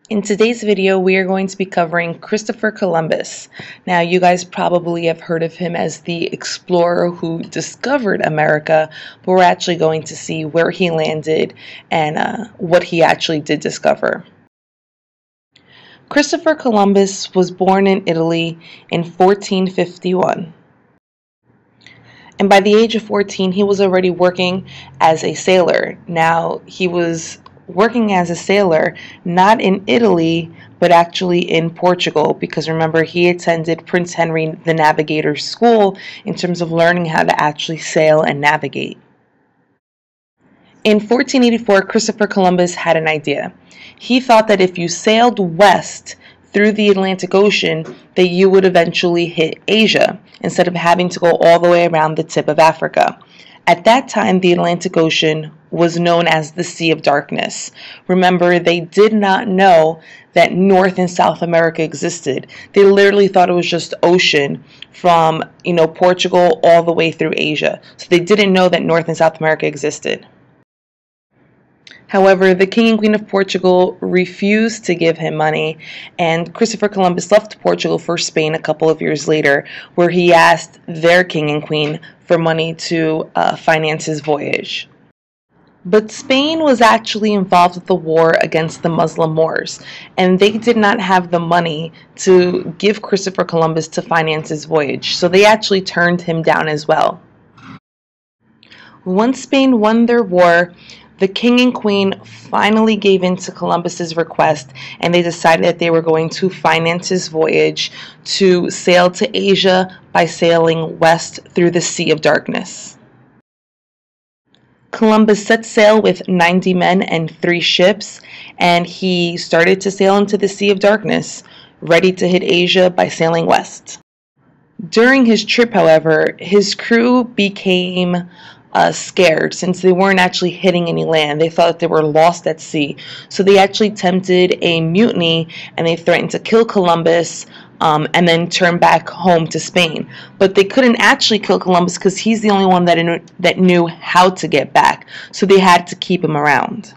In today's video, we are going to be covering Christopher Columbus. Now, you guys probably have heard of him as the explorer who discovered America, but we're actually going to see where he landed and what he actually did discover. Christopher Columbus was born in Italy in 1451. And by the age of 14, he was already working as a sailor. Now, he was working as a sailor not in Italy but actually in Portugal, because remember, he attended Prince Henry the Navigator's school in terms of learning how to actually sail and navigate. In 1484, Christopher Columbus had an idea. He thought that if you sailed west through the Atlantic Ocean, that you would eventually hit Asia instead of having to go all the way around the tip of Africa. At that time, the Atlantic Ocean was known as the Sea of Darkness. Remember, they did not know that North and South America existed. They literally thought it was just ocean from, Portugal all the way through Asia. So they didn't know that North and South America existed. However, the King and Queen of Portugal refused to give him money, and Christopher Columbus left Portugal for Spain a couple of years later, where he asked their King and Queen for money to finance his voyage. But Spain was actually involved with the war against the Muslim Moors, and they did not have the money to give Christopher Columbus to finance his voyage, so they actually turned him down as well. Once Spain won their war, the King and Queen finally gave in to Columbus's request, and they decided that they were going to finance his voyage to sail to Asia by sailing west through the Sea of Darkness. Columbus set sail with 90 men and 3 ships, and he started to sail into the Sea of Darkness, ready to hit Asia by sailing west. During his trip, however, his crew became scared, since they weren't actually hitting any land. They thought they were lost at sea. So they actually attempted a mutiny, and they threatened to kill Columbus and then turn back home to Spain. But they couldn't actually kill Columbus because he's the only one that knew how to get back. So they had to keep him around.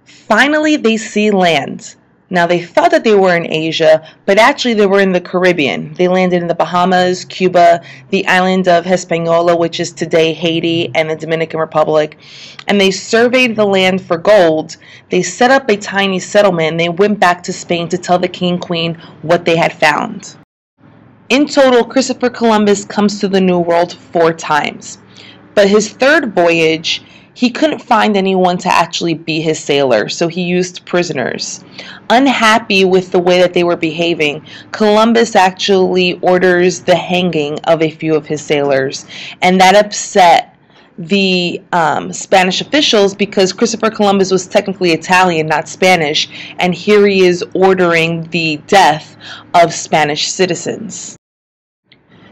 Finally, they see land. Now, they thought that they were in Asia, but actually they were in the Caribbean. They landed in the Bahamas, Cuba, the island of Hispaniola, which is today Haiti, and the Dominican Republic. And they surveyed the land for gold. They set up a tiny settlement, and they went back to Spain to tell the King and Queen what they had found. In total, Christopher Columbus comes to the New World 4 times. But his third voyage, he couldn't find anyone to actually be his sailor, so he used prisoners. Unhappy with the way that they were behaving, Columbus actually orders the hanging of a few of his sailors, and that upset the Spanish officials, because Christopher Columbus was technically Italian, not Spanish, and here he is ordering the death of Spanish citizens.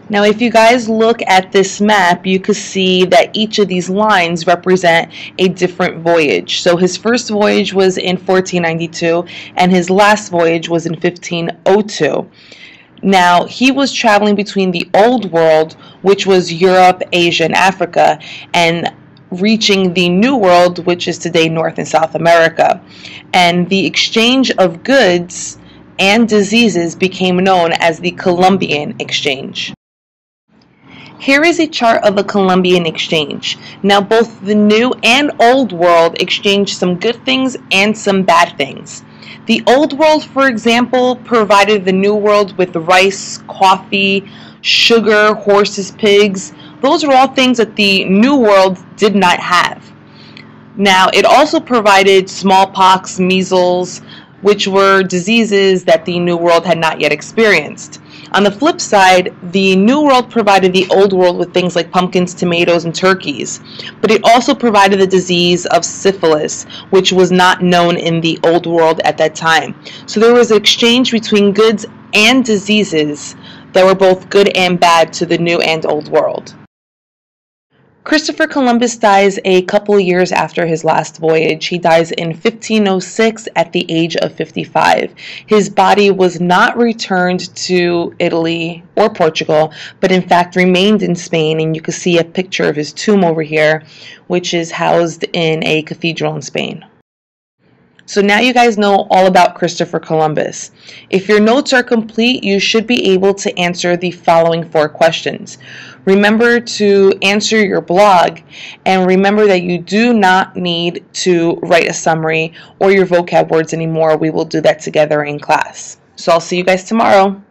Now, if you guys look at this map, you can see that each of these lines represent a different voyage. So his first voyage was in 1492, and his last voyage was in 1502. Now, he was traveling between the Old World, which was Europe, Asia, and Africa, and reaching the New World, which is today North and South America. And the exchange of goods and diseases became known as the Columbian Exchange. Here is a chart of the Columbian Exchange. Now, both the New and Old World exchanged some good things and some bad things. The Old World, for example, provided the New World with rice, coffee, sugar, horses, pigs. Those are all things that the New World did not have. Now, it also provided smallpox, measles, which were diseases that the New World had not yet experienced. On the flip side, the New World provided the Old World with things like pumpkins, tomatoes, and turkeys. But it also provided the disease of syphilis, which was not known in the Old World at that time. So there was an exchange between goods and diseases that were both good and bad to the New and Old World. Christopher Columbus dies a couple years after his last voyage. He dies in 1506 at the age of 55. His body was not returned to Italy or Portugal, but in fact remained in Spain, and you can see a picture of his tomb over here, which is housed in a cathedral in Spain. So now you guys know all about Christopher Columbus. If your notes are complete, you should be able to answer the following 4 questions. Remember to answer your blog, and remember that you do not need to write a summary or your vocab words anymore. We will do that together in class. So I'll see you guys tomorrow.